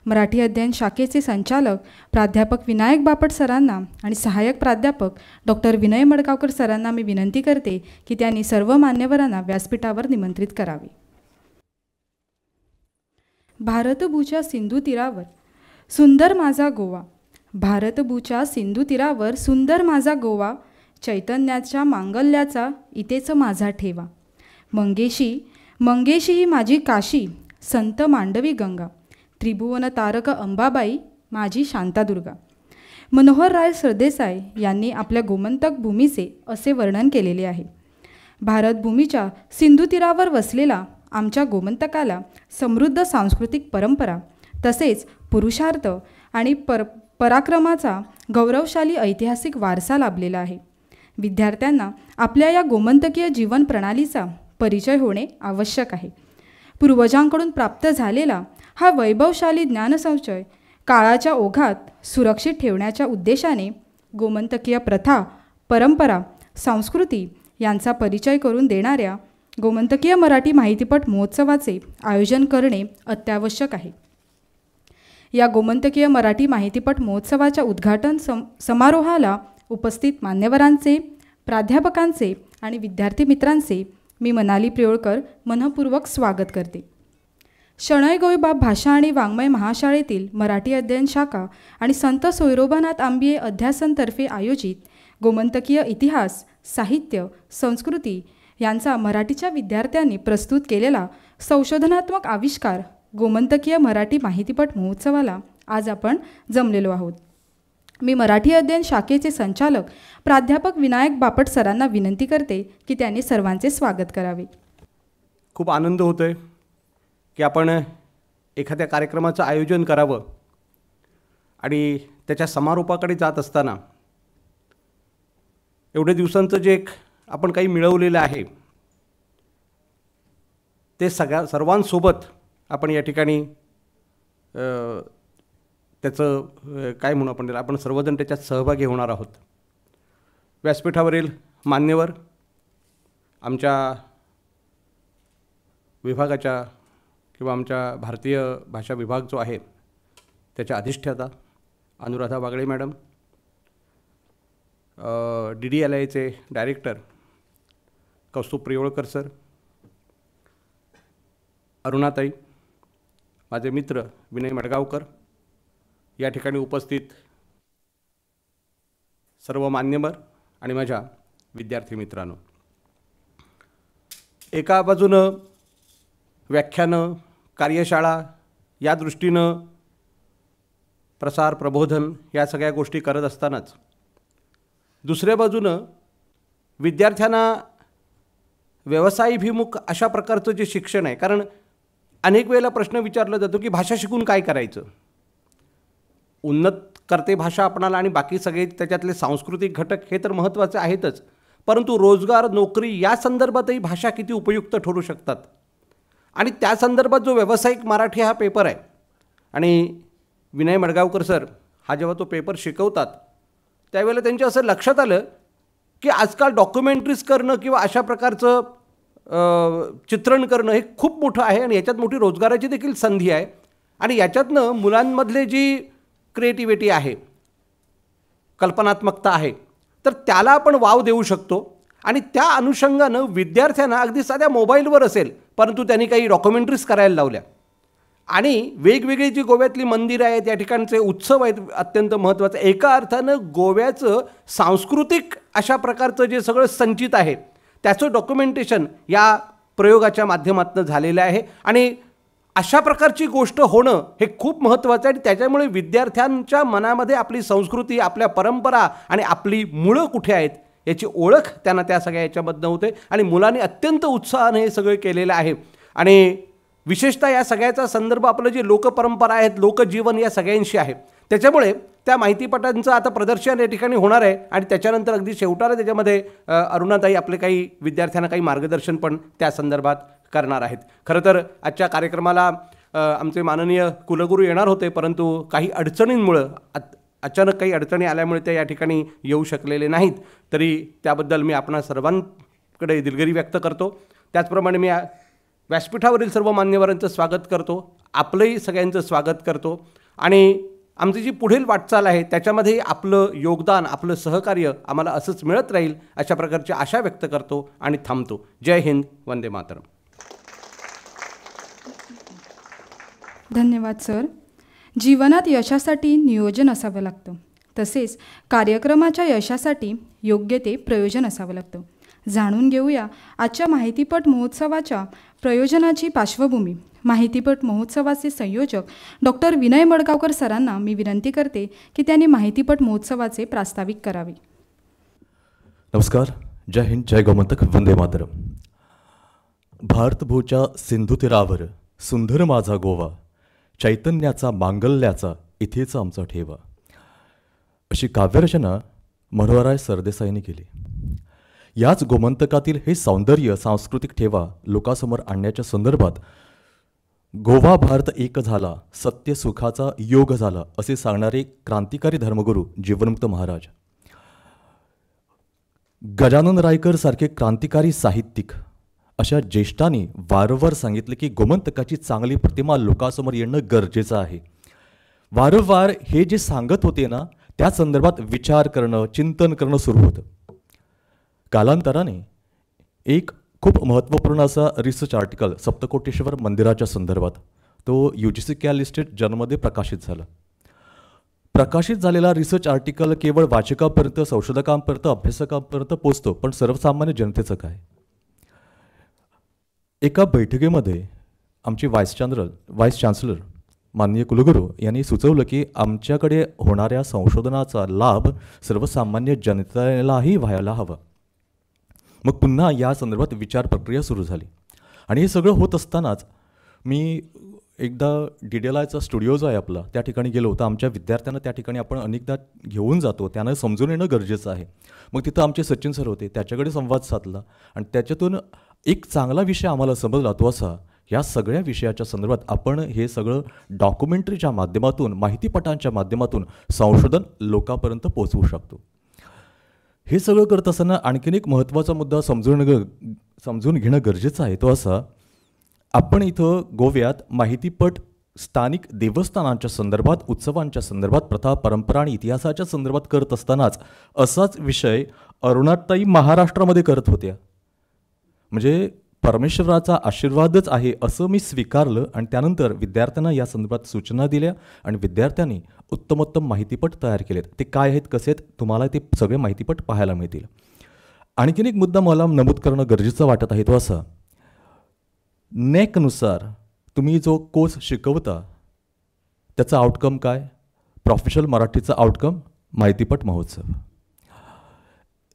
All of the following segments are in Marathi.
मराठी अध्ययन शाखेचे संचालक प्राध्यापक विनायक बापट सरांना आणि सहाय्यक प्राध्यापक डॉक्टर विनय मडगावकर सरांना मी विनंती करते की त्यांनी सर्व मान्यवरांना व्यासपीठावर निमंत्रित करावे. भारतभूच्या सिंधू तीरावर सुंदर माझा गोवा, भारतभूच्या सिंधू तीरावर सुंदर माझा गोवा, चैतन्याच्या मांगल्याचा इथेच माझा ठेवा. मंगेशी मंगेशी ही माझी काशी, संत मांडवी गंगा, त्रिभुवन तारक अंबाबाई माझी शांतादुर्गा. मनोहरराय सरदेसाई यांनी आपल्या गोमंतक भूमीचे असे वर्णन केलेले आहे. भारतभूमीच्या सिंधू तीरावर वसलेला आमच्या गोमंतकाला समृद्ध सांस्कृतिक परंपरा तसेच पुरुषार्थ आणि पराक्रमाचा गौरवशाली ऐतिहासिक वारसा लाभलेला आहे. विद्यार्थ्यांना आपल्या या गोमंतकीय जीवन प्रणालीचा परिचय होणे आवश्यक आहे. पूर्वजांकडून प्राप्त झालेला हा वैभवशाली ज्ञानसंचय काळाच्या ओघात सुरक्षित ठेवण्याच्या उद्देशाने गोमंतकीय प्रथा, परंपरा, संस्कृती यांचा परिचय करून देणाऱ्या गोमंतकीय मराठी माहितीपट महोत्सवाचे आयोजन करणे अत्यावश्यक आहे. या गोमंतकीय मराठी माहितीपट महोत्सवाच्या उद्घाटन समारोहाला उपस्थित मान्यवरांचे, प्राध्यापकांचे आणि विद्यार्थी मित्रांचे मी मनाली प्रियोळकर मनःपूर्वक स्वागत करते. शणै गोईबाब भाषा आणि वाङ्मय महाशाळेतील मराठी अध्ययन शाखा आणि संत सोयरोबानाथ आंबिये अध्यासनतर्फे आयोजित गोमंतकीय इतिहास, साहित्य, संस्कृती यांचा मराठीच्या विद्यार्थ्यांनी प्रस्तुत केलेला संशोधनात्मक आविष्कार गोमंतकीय मराठी माहितीपट महोत्सवाला आज आपण जमलेलो आहोत. मी मराठी अध्ययन शाखेचे संचालक प्राध्यापक विनायक बापट सरांना विनंती करते की त्यांनी सर्वांचे स्वागत करावे. खूप आनंद होतोय की आपण एखाद्या कार्यक्रमाचं आयोजन करावं आणि त्याच्या समारोपाकडे जात असताना एवढ्या दिवसांचं जे आपण काही मिळवलेलं आहे ते सर्वांसोबत आपण या ठिकाणी त्याचं काय म्हणू आपण सर्वजण त्याच्यात सहभागी होणार आहोत. व्यासपीठावरील मान्यवर, आमच्या विभागाच्या किंवा आमच्या भारतीय भाषा विभाग जो आहे त्याच्या अधिष्ठाता अनुराधा वागळे मॅडम, DDLIचे डायरेक्टर कौस्तुभ प्रियोळकर सर, अरुणाताई, माझे मित्र विनय मडगावकर, या ठिकाणी उपस्थित सर्व मान्यवर आणि माझ्या विद्यार्थी मित्रांनो, एका बाजूनं व्याख्यानं, कार्यशाळा या दृष्टीनं प्रसार, प्रबोधन या सगळ्या गोष्टी करत असतानाच दुसऱ्या बाजूनं विद्यार्थ्यांना व्यवसायाभिमुख अशा प्रकारचं जे शिक्षण आहे, कारण अनेक वेळेला प्रश्न विचारला जातो की भाषा शिकून काय करायचं. उन्नत करते भाषा आपणाला आणि बाकी सगळे त्याच्यातले सांस्कृतिक घटक हे तर महत्त्वाचे आहेतच, परंतु रोजगार, नोकरी या संदर्भातही भाषा किती उपयुक्त ठरू शकतात. आणि त्या संदर्भात जो व्यावसायिक मराठी हा पेपर आहे आणि विनय मडगावकर सर हा जेव्हा तो पेपर शिकवतात त्यावेळेला त्यांच्या असं लक्षात आलं की आजकाल डॉक्युमेंटरीज करणं किंवा अशा प्रकारचं चित्रण करणं हे खूप मोठं आहे आणि याच्यात मोठी रोजगाराची देखील संधी आहे. आणि याच्यातनं मुलांमधले जी क्रिएटिव्हिटी आहे, कल्पनात्मकता आहे, तर त्याला आपण वाव देऊ शकतो. आणि त्या अनुषंगानं विद्यार्थ्यांना अगदी साध्या मोबाईलवर असेल परंतु त्यांनी काही डॉक्युमेंटरीज करायला लावल्या आणि वेगवेगळी जी गोव्यातली मंदिरं आहेत, या ठिकाणचे उत्सव आहेत अत्यंत महत्त्वाचं. एका अर्थानं गोव्याचं सांस्कृतिक अशा प्रकारचं जे सगळं संचित आहे त्याचं डॉक्युमेंटेशन या प्रयोगाच्या माध्यमातून झालेलं आहे. आणि अशा प्रकारची गोष्ट होणं हे खूप महत्त्वाचं आहे आणि त्याच्यामुळे विद्यार्थ्यांच्या मनामध्ये आपली संस्कृती, आपल्या परंपरा आणि आपली मुळं कुठे आहेत याची ओळख त्यांना त्या सगळ्या याच्यामधनं होते. आणि मुलांनी अत्यंत उत्साहाने हे सगळं केलेलं आहे. आणि विशेषतः या सगळ्याचा संदर्भ आपलं जे लोकपरंपरा आहेत, लोकजीवन या सगळ्यांशी आहे. त्याच्यामुळे त्या माहितीपटांचं आता प्रदर्शन या ठिकाणी होणार आहे आणि त्याच्यानंतर अगदी शेवटाला त्याच्यामध्ये अरुणाताई आपले काही विद्यार्थ्यांना काही मार्गदर्शन पण त्या संदर्भात करणार आहेत. खरं तर आजच्या कार्यक्रमाला आमचे माननीय कुलगुरू येणार होते, परंतु काही अडचणींमुळं अचानक काही अडचणी आल्यामुळे ते या ठिकाणी येऊ शकलेले नाहीत. तरी त्याबद्दल मी आपणा सर्वांकडे दिलगिरी व्यक्त करतो. त्याचप्रमाणे मी व्यासपीठावरील सर्व मान्यवरांचं स्वागत करतो, आपलंही सगळ्यांचं स्वागत करतो. आणि आमची जी पुढील वाटचाल आहे त्याच्यामध्ये आपलं योगदान, आपलं सहकार्य आम्हाला असंच मिळत राहील अशा प्रकारची आशा व्यक्त करतो आणि थांबतो. जय हिंद, वंदे मातरम. धन्यवाद सर. जीवनात यशासाठी नियोजन असावं लागतं, तसेच कार्यक्रमाच्या यशासाठी योग्य ते प्रयोजन असावं लागतं. जाणून घेऊया आजच्या माहितीपट महोत्सवाच्या प्रयोजनाची पार्श्वभूमी. माहितीपट महोत्सवाचे संयोजक डॉक्टर विनय मडगावकर सरांना मी विनंती करते की त्यांनी माहितीपट महोत्सवाचे प्रास्ताविक करावे. नमस्कार. जय हिंद, जय गोमंतक, वंदे मातरम. भारतभूच्या सिंधू तीरावर सुंदर माझा गोवा, चैतन्याचा मांगल्याचा इथेच आमचा ठेवा, अशी काव्यरचना मनोहरराय सरदेसाईंनी केली. याच गोमंतकातील हे सौंदर्य, सांस्कृतिक ठेवा लोकांसमोर आणण्याच्या संदर्भात गोवा भारत एक झाला, सत्य सुखाचा योग झाला असे सांगणारे क्रांतिकारी धर्मगुरू जीवनमुक्त महाराज, गजानन रायकर सारखे क्रांतिकारी साहित्यिक अशा ज्येष्ठांनी वारंवार सांगितले की गोमंतकाची चांगली प्रतिमा लोकांसमोर येणं गरजेचं आहे. वारंवार हे जे सांगत होते ना, त्या संदर्भात विचार करणं, चिंतन करणं सुरू होतं. कालांतराने एक खूप महत्त्वपूर्ण असा रिसर्च आर्टिकल सप्तकोटेश्वर मंदिराच्या संदर्भात तो UGC कॅलिस्टेट जर्नलमध्ये प्रकाशित झाला. प्रकाशित झालेला रिसर्च आर्टिकल केवळ वाचकांपर्यंत, संशोधकांपर्यंत, अभ्यासकांपर्यंत पोचतो, पण सर्वसामान्य जनतेचं काय? एका बैठकीमध्ये आमचे व्हाईस चान्सलर माननीय कुलगुरू यांनी सुचवलं की आमच्याकडे होणाऱ्या संशोधनाचा लाभ सर्वसामान्य जनतेलाही व्हायला हवा. मग पुन्हा या संदर्भात विचार प्रक्रिया सुरू झाली. आणि हे सगळं होत असतानाच मी एकदा DDLIचा स्टुडिओ जो आहे आपला, त्या ठिकाणी गेलो होतो. आमच्या विद्यार्थ्यांना त्या ठिकाणी आपण अनेकदा घेऊन जातो, त्यांना समजून येणं गरजेचं आहे. मग तिथं आमचे सचिन सर होते, त्याच्याकडे संवाद साधला आणि त्याच्यातून एक चांगला विषय आम्हाला समजला. तो असा, या सगळ्या विषयाच्या संदर्भात आपण हे सगळं डॉक्युमेंटरीच्या माध्यमातून, माहितीपटांच्या माध्यमातून संशोधन लोकांपर्यंत पोहोचवू शकतो. हे सगळं करत असताना आणखीन एक महत्त्वाचा मुद्दा समजून घेणं गरजेचं आहे. तो असा, आपण इथं गोव्यात माहितीपट स्थानिक देवस्थानांच्या संदर्भात, उत्सवांच्या संदर्भात, प्रथा, परंपरा आणि इतिहासाच्या संदर्भात करत असतानाच असाच विषय अरुणाताई महाराष्ट्रामध्ये करत होत्या. म्हणजे परमेश्वराचा आशीर्वादच आहे असं मी स्वीकारलं आणि त्यानंतर विद्यार्थ्यांना या संदर्भात सूचना दिल्या आणि विद्यार्थ्यांनी उत्तमोत्तम माहितीपट तयार केलेत. ते काय आहेत, कसे आहेत, तुम्हाला ते सगळे माहितीपट पाहायला मिळतील. आणखीन एक मुद्दा मला नमूद करणं गरजेचं वाटत आहे. तो असा, नेकनुसार तुम्ही जो कोर्स शिकवता त्याचा आउटकम काय? प्रोफेशनल मराठीचा आउटकम माहितीपट महोत्सव.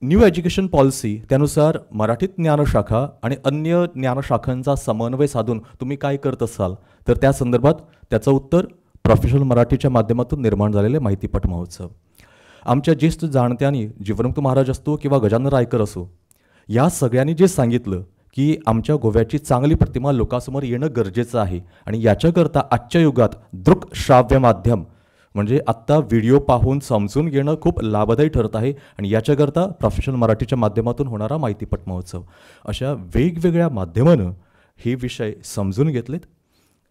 न्यू एज्युकेशन पॉलिसी त्यानुसार मराठीत ज्ञानशाखा आणि अन्य ज्ञानशाखांचा समन्वय साधून तुम्ही काय करत असाल, तर त्या संदर्भात त्याचं उत्तर प्रोफेशनल मराठीच्या माध्यमातून निर्माण झालेले माहितीपट महोत्सव. आमच्या ज्येष्ठ जाणत्यांनी, जीवनमुक्त महाराज असतो किंवा गजानन रायकर असो, या सगळ्यांनी जे सांगितलं की आमच्या गोव्याची चांगली प्रतिमा लोकांसमोर येणं गरजेचं आहे आणि याच्याकरता आजच्या युगात दृकश्राव्य माध्यम म्हणजे आत्ता व्हिडिओ पाहून समजून घेणं खूप लाभदायी ठरत आहे आणि याच्याकरता प्रोफेशनल मराठीच्या माध्यमातून होणारा माहितीपट महोत्सव, अशा वेगवेगळ्या माध्यमानं हे विषय समजून घेतलेत.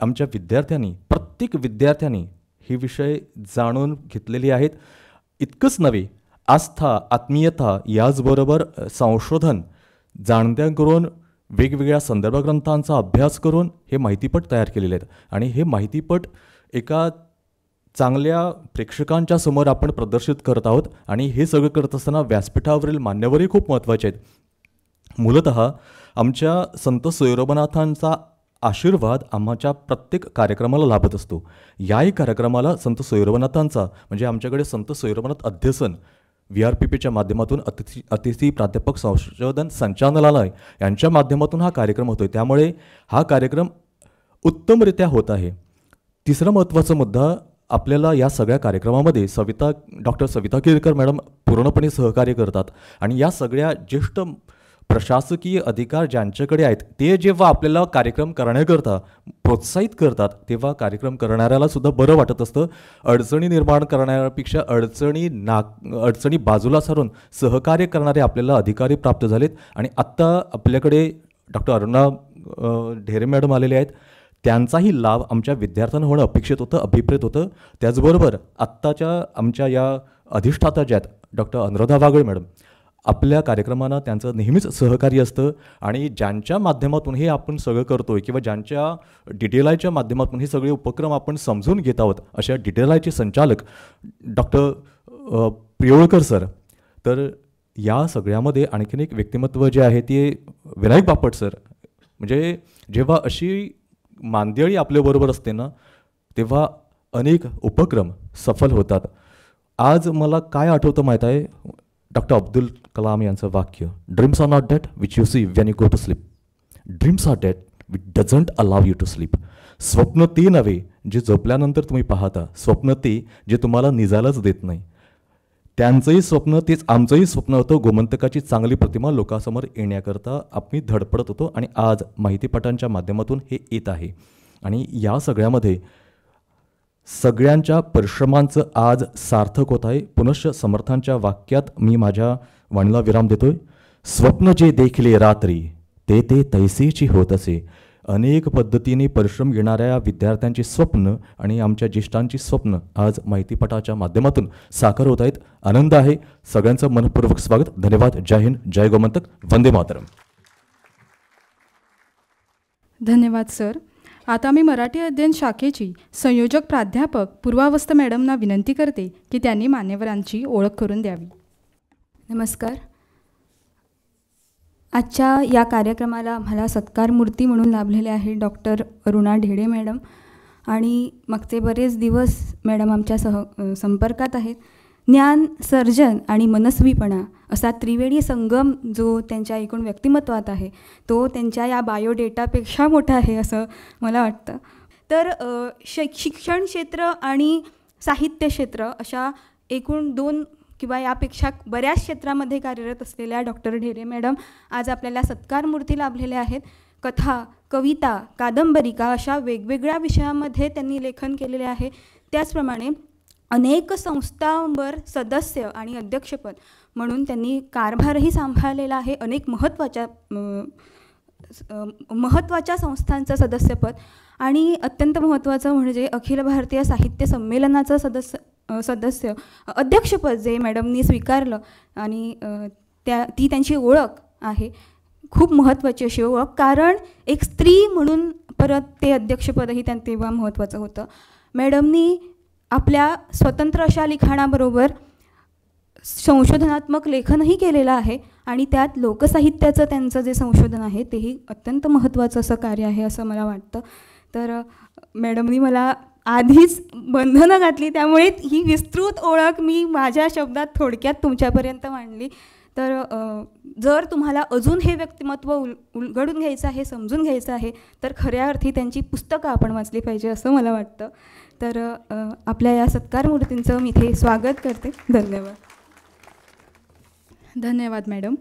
आमच्या विद्यार्थ्यांनी, प्रत्येक विद्यार्थ्यांनी हे विषय जाणून घेतलेले आहेत. इतकंच नव्हे, आस्था, आत्मीयता याचबरोबर संशोधन, जाणत्यांकडून वेगवेगळ्या संदर्भ ग्रंथांचा अभ्यास करून हे माहितीपट तयार केलेले आहेत आणि हे माहितीपट एका चांगल्या प्रेक्षकांच्या समोर आपण प्रदर्शित करत आहोत. आणि हे सगळं करत असताना व्यासपीठावरील मान्यवरही खूप महत्त्वाचे आहेत. मूलतः आमच्या संत सोयरोबनाथांचा आशीर्वाद आमच्या प्रत्येक कार्यक्रमाला लाभत असतो. याही कार्यक्रमाला संत सोयरोबनाथांचा म्हणजे आमच्याकडे संत सोयरोबनाथ अध्यसन VRPPच्या माध्यमातून अतिथी प्राध्यापक संशोधन संचालनालय यांच्या माध्यमातून हा कार्यक्रम होतो. त्यामुळे हा कार्यक्रम उत्तमरित्या होत आहे. तिसरा महत्त्वाचा मुद्दा, आपल्याला या सगळ्या कार्यक्रमामध्ये डॉक्टर सविता केरकर मॅडम पूर्णपणे सहकार्य करतात आणि या सगळ्या ज्येष्ठ प्रशासकीय अधिकार ज्यांच्याकडे आहेत ते जेव्हा आपल्याला कार्यक्रम करण्याकरता प्रोत्साहित करतात तेव्हा कार्यक्रम करणाऱ्याला सुद्धा बरं वाटत असतं. अडचणी निर्माण करण्यापेक्षा अडचणी बाजूला सारून सहकार्य करणारे आपल्याला अधिकारी प्राप्त झालेत आणि आत्ता आपल्याकडे डॉक्टर अरुणा ढेरे मॅडम आलेले आहेत. त्यांचाही लाभ आमच्या विद्यार्थ्यांना होणं अपेक्षित होतं, अभिप्रेत होतं. त्याचबरोबर आत्ताच्या आमच्या या अधिष्ठाता ज्या आहेत डॉक्टर अनुराधा वागळे मॅडम, आपल्या कार्यक्रमांना त्यांचं नेहमीच सहकार्य असतं आणि ज्यांच्या माध्यमातून हे आपण सगळं करतोय किंवा ज्यांच्या DTLIच्या माध्यमातून हे सगळे उपक्रम आपण समजून घेत आहोत, अशा DTLIचे संचालक डॉक्टर प्रियोळकर सर. तर या सगळ्यामध्ये आणखीन एक व्यक्तिमत्व जे आहे ते विनायक बापट सर. म्हणजे जेव्हा अशी मांदियाळी आपल्याबरोबर असते ना, तेव्हा अनेक उपक्रम सफल होतात. आज मला काय आठवतं माहीत आहे, डॉक्टर अब्दुल कलाम यांचं वाक्य, dreams are not that which you see when you go to sleep, dreams are that which doesn't allow you to sleep. स्वप्न ते नव्हे जे झोपल्यानंतर तुम्ही पाहता, स्वप्न ते जे तुम्हाला निजायलाच देत नाही. त्यांचंही स्वप्न तेच आमचंही स्वप्न होतं, गोमंतकाची चांगली प्रतिमा लोकांसमोर येण्याकरता आम्ही धडपडत होतो आणि आज माहितीपटांच्या माध्यमातून हे येत आहे. आणि या सगळ्यामध्ये सगळ्यांच्या परिश्रमांचं आज सार्थक होत आहे. पुनश्च समर्थांच्या वाक्यात मी माझ्या वाणीला विराम देतोय. स्वप्न जे देखले रात्री ते ते तैसेची होत असे. अनेक पद्धतीने परिश्रम घेणाऱ्या विद्यार्थ्यांची स्वप्न आणि आमच्या ज्येष्ठांची स्वप्न आज माहितीपटाच्या माध्यमातून साकार होत आहेत. आनंद आहे. सगळ्यांचं मनपूर्वक स्वागत. धन्यवाद. जय हिंद, जय गोमंतक, वंदे मातरम. धन्यवाद सर. आता मी मराठी अध्ययन शाखेची संयोजक प्राध्यापक पूर्वावस्था मॅडमना विनंती करते की त्यांनी मान्यवरांची ओळख करून द्यावी. नमस्कार. आजच्या या कार्यक्रमाला मला सत्कार मूर्ती म्हणून लाभलेले आहे डॉक्टर अरुणा ढेडे मॅडम, आणि मागचे बरेच दिवस मॅडम आमच्या संपर्कात आहेत. ज्ञान, सर्जन आणि मनस्वीपणा असा त्रिवेणी संगम जो त्यांच्या एकूण व्यक्तिमत्वात आहे तो त्यांच्या या बायोडेटापेक्षा मोठा आहे असं मला वाटतं. तर शिक्षण क्षेत्र आणि साहित्य क्षेत्र अशा एकूण 2 किंवा यापेक्षा बऱ्याच क्षेत्रामध्ये कार्यरत असलेल्या डॉक्टर ढेरे मॅडम आज आपल्याला सत्कार मूर्ती लाभलेल्या आहेत. कथा, कविता, कादंबरिका अशा वेगवेगळ्या विषयांमध्ये त्यांनी लेखन केलेले आहे. त्याचप्रमाणे अनेक संस्थांवर सदस्य आणि अध्यक्षपद म्हणून त्यांनी कारभारही सांभाळलेला आहे. अनेक महत्त्वाच्या संस्थांचं सदस्यपद आणि अत्यंत महत्त्वाचं म्हणजे अखिल भारतीय साहित्य संमेलनाचं सदस्य अध्यक्षपद जे मॅडमनी स्वीकारलं आणि ती त्यांची ओळख आहे, खूप महत्त्वाची अशी ओळख. कारण एक स्त्री म्हणून परत ते अध्यक्षपदही तेव्हा महत्त्वाचं होतं. मॅडमनी आपल्या स्वतंत्र अशा लिखाणाबरोबर संशोधनात्मक लेखनही केलेलं आहे आणि त्यात लोकसाहित्याचं त्यांचं जे संशोधन आहे तेही अत्यंत महत्त्वाचं असं कार्य आहे असं मला वाटतं. तर मॅडमनी मला आधीच बंधनं घातली, त्यामुळे ही विस्तृत ओळख मी माझ्या शब्दात थोडक्यात तुमच्यापर्यंत मांडली. तर जर तुम्हाला अजून हे व्यक्तिमत्व उलगडून घ्यायचं आहे, समजून घ्यायचं आहे, तर खऱ्या अर्थी त्यांची पुस्तकं आपण वाचली पाहिजे असं मला वाटतं. तर आपल्या या सत्कार मूर्तींचं मी इथे स्वागत करते. धन्यवाद. धन्यवाद मॅडम.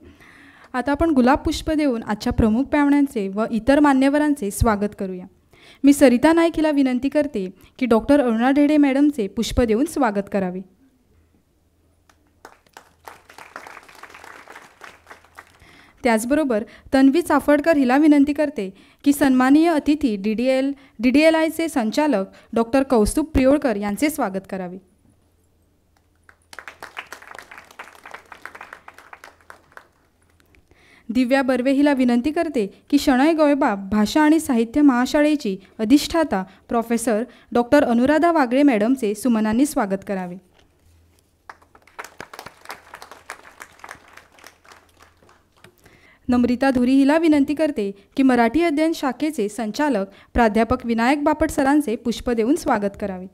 आता आपण गुलाब पुष्प देऊन आजच्या प्रमुख पाहुण्यांचे व इतर मान्यवरांचे स्वागत करूया. मी सरिता नाईक हिला विनंती करते की डॉक्टर अरुणा ढेडे मॅडमचे पुष्प देऊन स्वागत करावे. त्याचबरोबर तन्वी चाफडकर हिला विनंती करते की सन्माननीय अतिथी DDLIचे संचालक डॉक्टर कौस्तुभ प्रियोळकर यांचे स्वागत करावे. दिव्या बर्वे हिला विनंती करते की शणै गोयबाब भाषा आणि साहित्य महाशाळेची अधिष्ठाता प्रोफेसर डॉक्टर अनुराधा वागळे मॅडमचे सुमनांनी स्वागत करावे. नम्रिता धुरी हिला विनंती करते की मराठी अध्ययन शाखेचे संचालक प्राध्यापक विनायक बापट सरांचे पुष्प देऊन स्वागत करावे.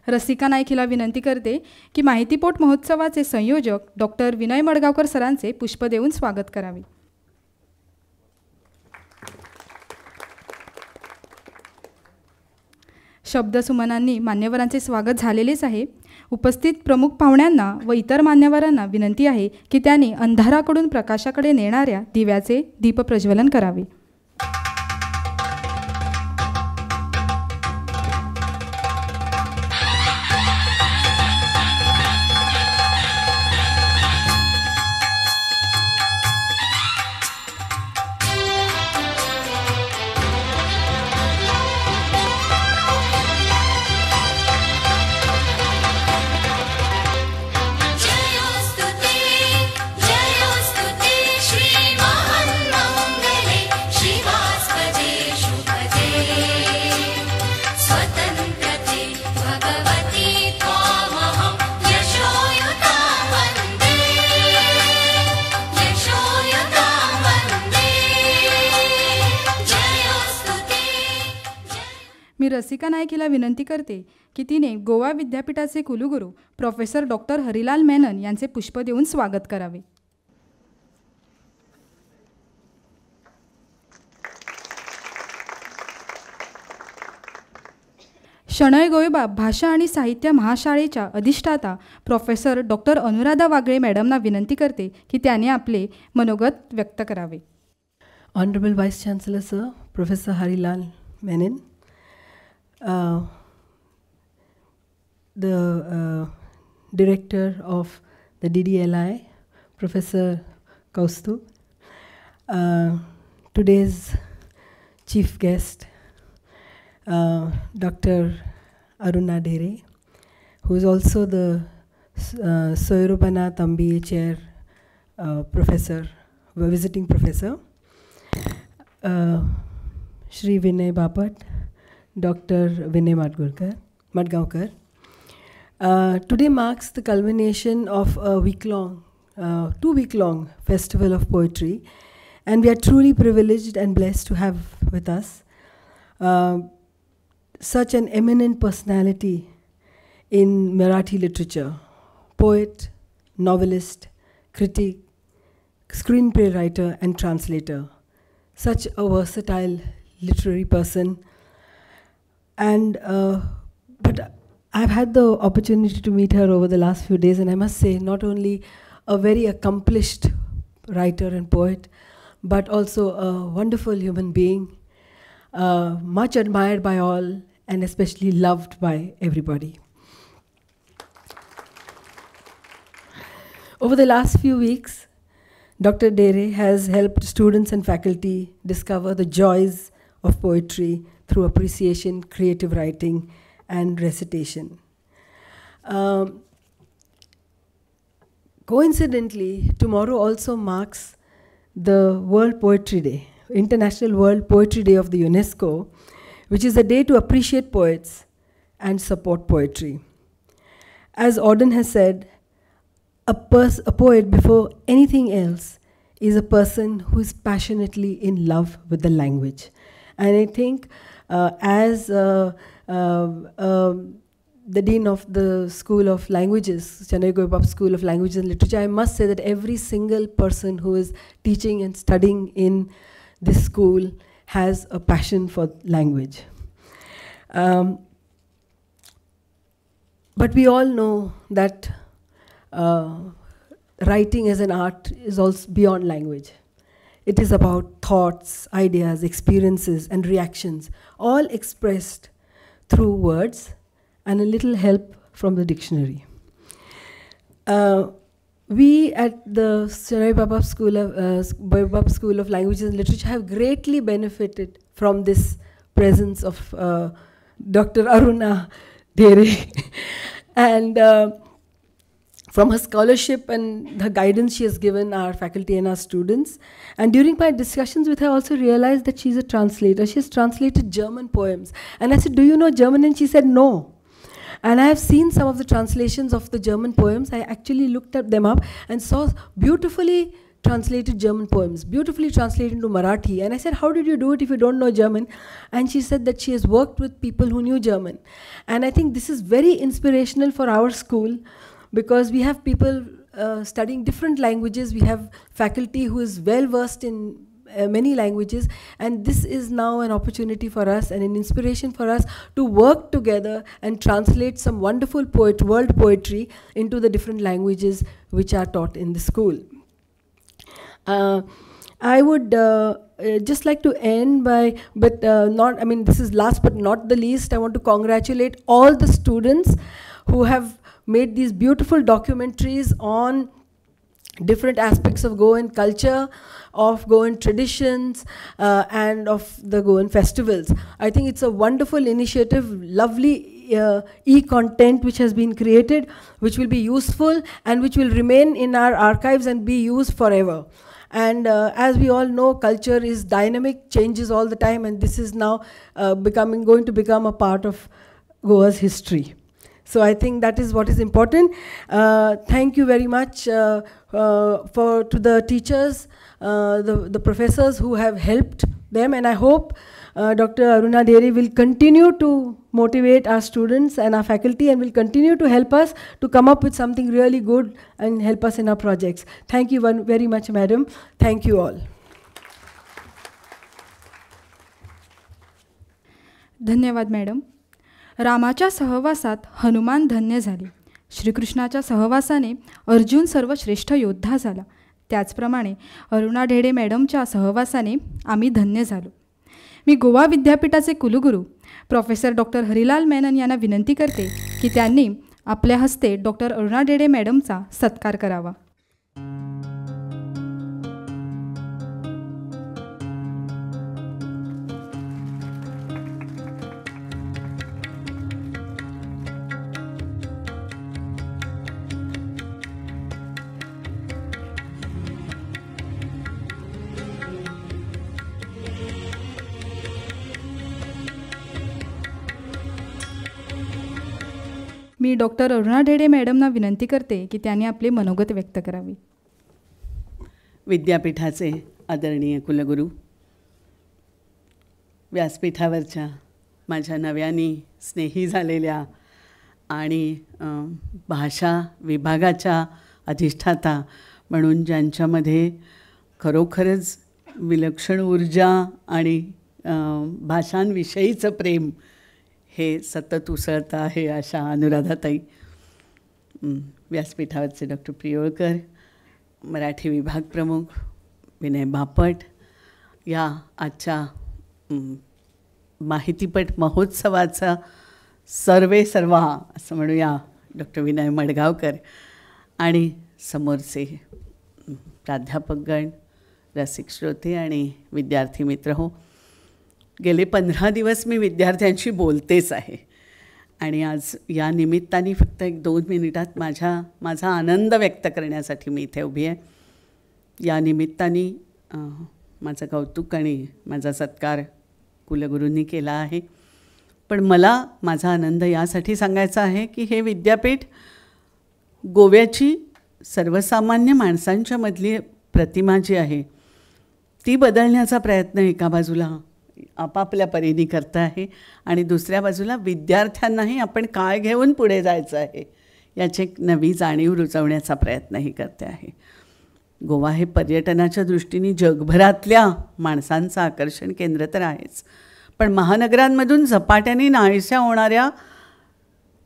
रसिका नाईक हिला विनंती करते की माहितीपोट महोत्सवाचे संयोजक डॉक्टर विनय मडगावकर सरांचे पुष्प देऊन स्वागत करावे. शब्दसुमनांनी मान्यवरांचे स्वागत झालेलेच आहे. उपस्थित प्रमुख पाहुण्यांना व इतर मान्यवरांना विनंती आहे की त्यांनी अंधाराकडून प्रकाशाकडे नेणाऱ्या दिव्याचे दीपप्रज्वलन करावे. मी रसिका नाईक हिला विनंती करते की तिने गोवा विद्यापीठाचे कुलगुरू प्रोफेसर डॉक्टर हरिलाल मेनन यांचे पुष्प देऊन स्वागत करावे. शणै गोविबा भाषा आणि साहित्य महाशाळेच्या अधिष्ठाता प्रोफेसर डॉक्टर अनुराधा वागळे मॅडमना विनंती करते की त्यांनी आपले मनोगत व्यक्त करावे. Honorable Vice Chancellor Sir, Professor Harilal Menon, the Director of the DDLI, Professor Kaustubh, today's Chief Guest, Dr. Aruna Dhere, who is also the Soyurupanath MBA Chair Professor, Visiting Professor, Shri Vinay Bapat, Dr. Vinay Madgaonkar. Today marks the culmination of a two-week-long festival of poetry, and we are truly privileged and blessed to have with us such an eminent personality in Marathi literature, poet, novelist, critic, screenplay writer and translator. Such a versatile literary person, and but I've had the opportunity to meet her over the last few days, and I must say not only a very accomplished writer and poet, but also a wonderful human being, much admired by all and especially loved by everybody. Over the last few weeks, Dr. Dhere has helped students and faculty discover the joys of poetry through appreciation, creative writing, and recitation. Coincidentally, tomorrow also marks the World Poetry Day, International World Poetry Day of the UNESCO, which is a day to appreciate poets and support poetry. As Auden has said, a poet, before anything else, is a person who is passionately in love with the language. And I think as the Dean of the School of Languages, Chennai Goipap School of Languages and Literature, I must say that every single person who is teaching and studying in this school has a passion for language. But we all know that writing as an art is also beyond language. It is about thoughts, ideas, experiences, and reactions, all expressed through words and a little help from the dictionary. We at the Chennai Goipap School of Languages and Literature have greatly benefited from this presence of Dr. Aruna Dhere and from her scholarship and the guidance she has given our faculty and our students. And during my discussions with her, I also realized that she's a translator. She has translated German poems. And I said, do you know German? And she said, no. And I have seen some of the translations of the German poems. I actually looked them up and saw beautifully translated German poems, beautifully translated into Marathi. And I said, how did you do it if you don't know German? And she said that she has worked with people who knew German. And I think this is very inspirational for our school, because we have people studying different languages. We have faculty who is well versed in many languages, and this is now an opportunity for us and an inspiration for us to work together and translate some wonderful world poetry into the different languages which are taught in the school. I would just like to end by, this is last but not the least, I want to congratulate all the students who have made these beautiful documentaries on different aspects of Goan culture, of Goan traditions, and of the Goan festivals. I think it's a wonderful initiative, lovely e-content which has been created, which will be useful and which will remain in our archives and be used forever. And as we all know, culture is dynamic, changes all the time, and this is now going to become a part of Goa's history. So I think that is what is important. Thank you very much to the teachers, the professors who have helped them, and I hope Dr. Aruna Dhere will continue to motivate our students and our faculty and will continue to help us to come up with something really good and help us in our projects. Thank you very much, madam. Thank you all. धन्यवाद मॅडम. रामाच्या सहवासात हनुमान धन्य झाले. श्रीकृष्णाच्या सहवासाने अर्जुन सर्वश्रेष्ठ योद्धा झाला. त्याचप्रमाणे अरुणा ढेडे मॅडमच्या सहवासाने आम्ही धन्य झालो. मी गोवा विद्यापीठाचे कुलगुरू प्रोफेसर डॉक्टर हरिलाल मेनन यांना विनंती करते की त्यांनी आपल्या हस्ते डॉक्टर अरुणा ढेडे मॅडमचा सत्कार करावा. मी डॉक्टर अरुणा ढेडे मॅडमना विनंती करते की त्यांनी आपले मनोगत व्यक्त करावे. विद्यापीठाचे आदरणीय कुलगुरू, व्यासपीठावरच्या माझ्या नव्याने स्नेही झालेल्या आणि भाषा विभागाच्या अधिष्ठाता म्हणून ज्यांच्यामध्ये खरोखरच विलक्षण ऊर्जा आणि भाषांविषयीचं प्रेम हे सतत उसळतं आहे अशा अनुराधाताई, व्यासपीठावरचे डॉक्टर प्रियोळकर, मराठी विभाग प्रमुख विनय बापट, या आजच्या माहितीपट महोत्सवाचा सर्वा असं म्हणूया डॉक्टर विनय मडगावकर, आणि समोरचे प्राध्यापकगण, रसिक श्रोते आणि विद्यार्थी मित्र हो. गेले 15 दिवस मी विद्यार्थ्यांशी बोलतेच आहे आणि आज या निमित्ताने फक्त 1-2 मिनिटात माझा आनंद व्यक्त करण्यासाठी मी इथे उभी आहे. या निमित्ताने माझं कौतुक आणि माझा सत्कार कुलगुरूंनी केला आहे. पण मला माझा आनंद यासाठी सांगायचा आहे की हे विद्यापीठ गोव्याची सर्वसामान्य माणसांच्या मधली प्रतिमा जी आहे ती बदलण्याचा प्रयत्न एका बाजूला आपापल्या परीने करतं आहे आणि दुसऱ्या बाजूला विद्यार्थ्यांनाही आपण काय घेऊन पुढे जायचं आहे याची एक नवी जाणीव रुजवण्याचा प्रयत्नही करते आहे. गोवा हे पर्यटनाच्या दृष्टीने जगभरातल्या माणसांचं आकर्षण केंद्र तर आहेच, पण महानगरांमधून झपाट्याने नाहीशा होणाऱ्या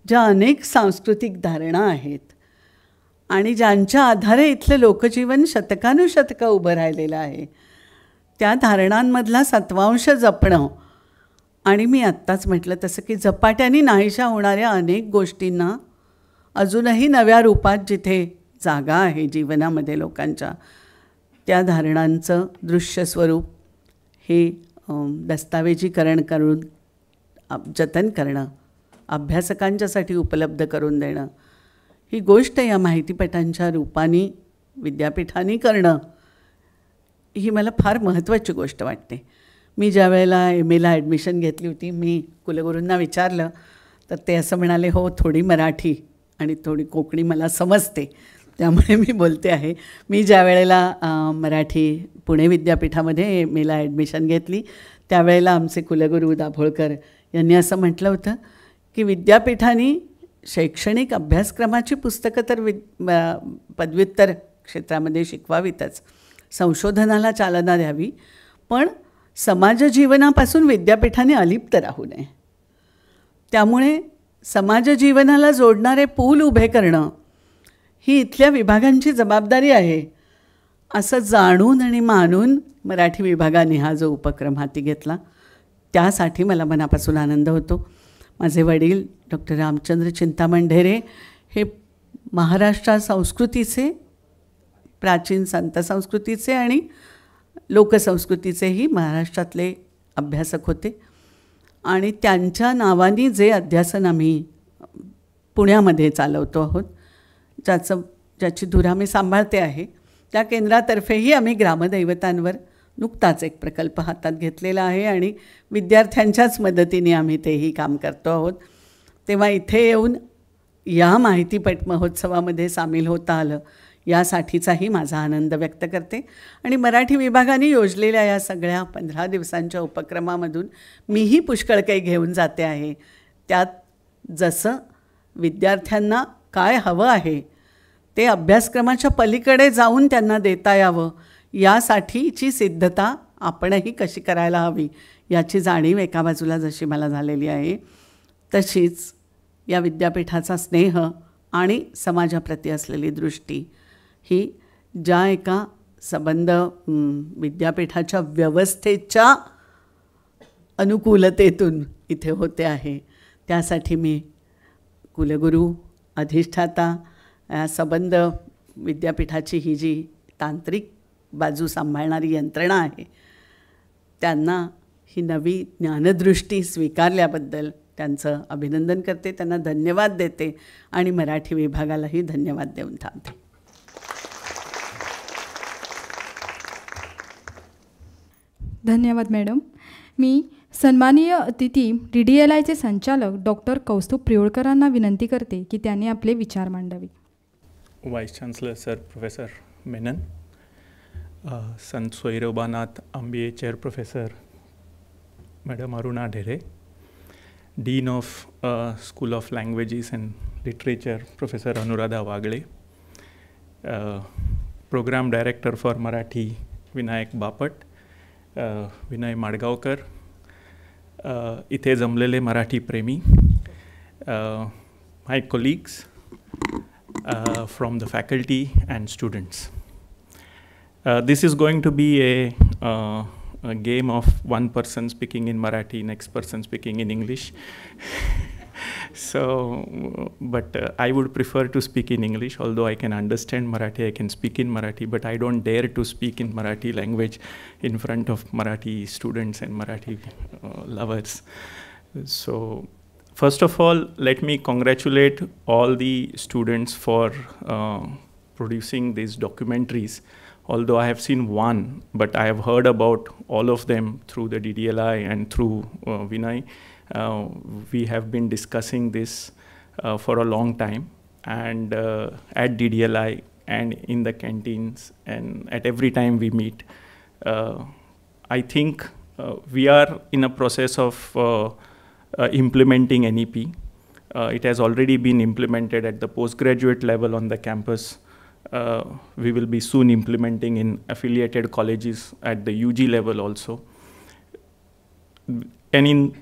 ज्या अनेक सांस्कृतिक धारणा आहेत आणि ज्यांच्या आधारे इथलं लोकजीवन शतकानुशतकं उभं राहिलेलं आहे त्या धारणांमधला सत्वांश जपणं आणि मी आत्ताच म्हटलं तसं की झपाट्याने नाहीशा होणाऱ्या अनेक गोष्टींना अजूनही नव्या रूपात जिथे जागा आहे जीवनामध्ये लोकांच्या, त्या धारणांचं दृश्य स्वरूप हे दस्तावेजीकरण करून जतन करणं, अभ्यासकांच्यासाठी उपलब्ध करून देणं, ही गोष्ट या माहितीपटांच्या रूपाने विद्यापीठाने करणं ही मला फार महत्त्वाची गोष्ट वाटते. मी ज्या वेळेला MAला ॲडमिशन घेतली होती मी कुलगुरूंना विचारलं तर ते असं म्हणाले, हो थोडी मराठी आणि थोडी कोकणी मला समजते त्यामुळे मी बोलते आहे. मी ज्या वेळेला मराठी पुणे विद्यापीठामध्ये MAला ॲडमिशन घेतली त्यावेळेला आमचे कुलगुरू दाभोळकर यांनी असं म्हटलं होतं की विद्यापीठाने शैक्षणिक अभ्यासक्रमाची पुस्तकं तर पदव्युत्तर क्षेत्रामध्ये शिकवावीतच, संशोधनाला चालना द्यावी, पण समाजजीवनापासून विद्यापीठाने अलिप्त राहू नये. त्यामुळे समाजजीवनाला जोडणारे पूल उभे करणं ही इथल्या विभागांची जबाबदारी आहे असं जाणून आणि मानून मराठी विभागाने हा जो उपक्रम हाती घेतला त्यासाठी मला मनापासून आनंद होतो. माझे वडील डॉक्टर रामचंद्र चिंतामण ढेरे हे महाराष्ट्र संस्कृतीचे, प्राचीन संत संस्कृतीचे आणि लोकसंस्कृतीचेही महाराष्ट्रातले अभ्यासक होते आणि त्यांच्या नावाने जे अध्यासन आम्ही पुण्यामध्ये चालवतो आहोत, ज्याची धुरा मी सांभाळते आहे, त्या केंद्रातर्फेही आम्ही ग्रामदैवतांवर नुकताच एक प्रकल्प हातात घेतलेला आहे आणि विद्यार्थ्यांच्याच मदतीने आम्ही तेही काम करतो आहोत. तेव्हा इथे येऊन या माहितीपट महोत्सवामध्ये सामील होता आलं यासाठीचाही माझा आनंद व्यक्त करते. आणि मराठी विभागाने योजलेल्या या सगळ्या 15 दिवसांच्या उपक्रमामधून मीही पुष्कळ काही घेऊन जाते आहे. त्यात जसं विद्यार्थ्यांना काय हवं आहे ते अभ्यासक्रमाच्या पलीकडे जाऊन त्यांना देता यावं, यासाठीची सिद्धता आपणही कशी करायला हवी याची जाणीव एका बाजूला जशी मला झालेली आहे, तशीच या विद्यापीठाचा स्नेह आणि समाजाप्रती असलेली दृष्टी ही ज्या एका संबंध विद्यापीठाच्या व्यवस्थेच्या अनुकूलतेतून इथे होते आहे, त्यासाठी मी कुलगुरू, अधिष्ठाता, संबंध विद्यापीठाची ही जी तांत्रिक बाजू सांभाळणारी यंत्रणा आहे त्यांना ही नवी ज्ञानदृष्टी स्वीकारल्याबद्दल त्यांचं अभिनंदन करते, त्यांना धन्यवाद देते आणि मराठी विभागालाही धन्यवाद देऊन थांबते. धन्यवाद मॅडम. मी सन्माननीय अतिथी DDLIचे संचालक डॉक्टर कौस्तुभ प्रियोळकरांना विनंती करते की त्यांनी आपले विचार मांडावे. Vice chancellor sir professor Menon, Sant Soyarobanath MBA chair professor madam Aruna Dhere, dean of school of languages and literature professor Anuradha Wagle, program director for Marathi Vinayak Bapat, Vinay Madgaonkar, इथे जमलेले मराठी प्रेमी, my colleagues from the faculty and students. This is going to be a game of one person speaking in Marathi, next person speaking in English. So, but I would prefer to speak in English, although I can understand Marathi, I can speak in Marathi, but I don't dare to speak in Marathi language in front of Marathi students and Marathi lovers. So, first of all, let me congratulate all the students for producing these documentaries. Although I have seen one, but I have heard about all of them through the DDLI and through Vinay. We have been discussing this for a long time, and at DDLI and in the canteens and at every time we meet. I think we are in a process of implementing NEP. It has already been implemented at the postgraduate level on the campus. We will be soon implementing in affiliated colleges at the UG level also. And in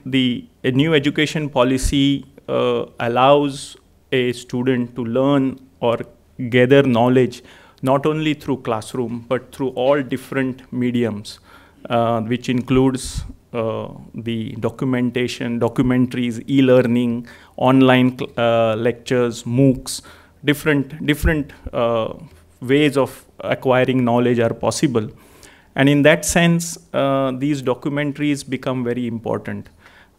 a new education policy allows a student to learn or gather knowledge not only through classroom but through all different mediums, which includes the documentation, documentaries, e-learning, online lectures, MOOCs. Different ways of acquiring knowledge are possible. And in that sense, these documentaries become very important.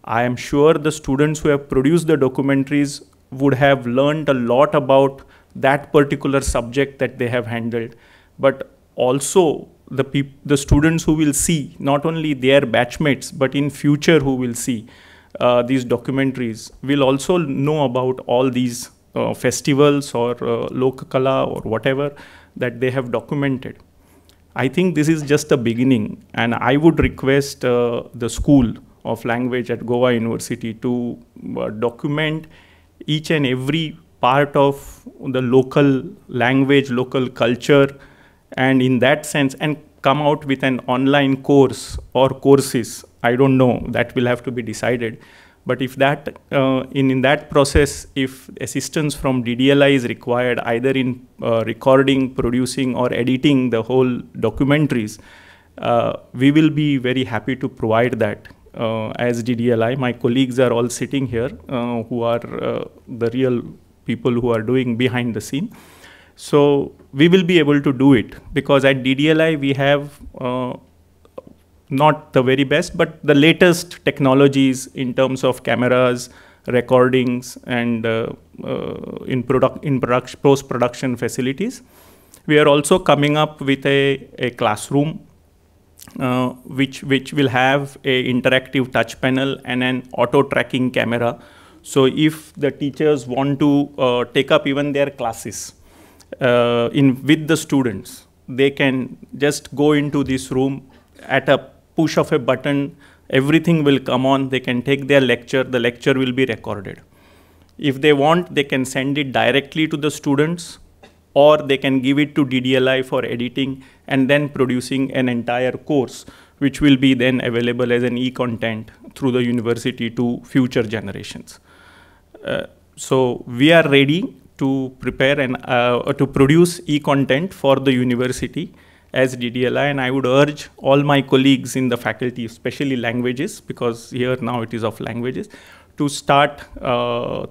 I am sure the students who have produced the documentaries would have learned a lot about that particular subject that they have handled. But also the students who will see, not only their batchmates, but in future who will see these documentaries, will also know about all these festivals or Lokakala or whatever that they have documented. I think this is just the beginning, and I would request the School of Language at Goa University to document each and every part of the local language, local culture, and in that sense, and come out with an online course or courses. I don't know, that will have to be decided. But if that, in that process, if assistance from DDLI is required, either in recording, producing, or editing the whole documentaries, we will be very happy to provide that as DDLI. My colleagues are all sitting here who are the real people who are doing behind the scene. So we will be able to do it, because at DDLI we have not the very best, but the latest technologies in terms of cameras, recordings, and post-production facilities. We are also coming up with a classroom which will have a interactive touch panel and an auto tracking camera. So if the teachers want to take up even their classes, with the students. They can just go into this room at a push of a button, everything will come on, they can take their lecture, the lecture will be recorded. If they want, they can send it directly to the students, or they can give it to DDLI for editing and then producing an entire course, which will be then available as an e-content through the university to future generations. So we are ready to prepare and to produce e-content for the university as DDLI, and I would urge all my colleagues in the faculty, especially languages, because here now it is of languages, to start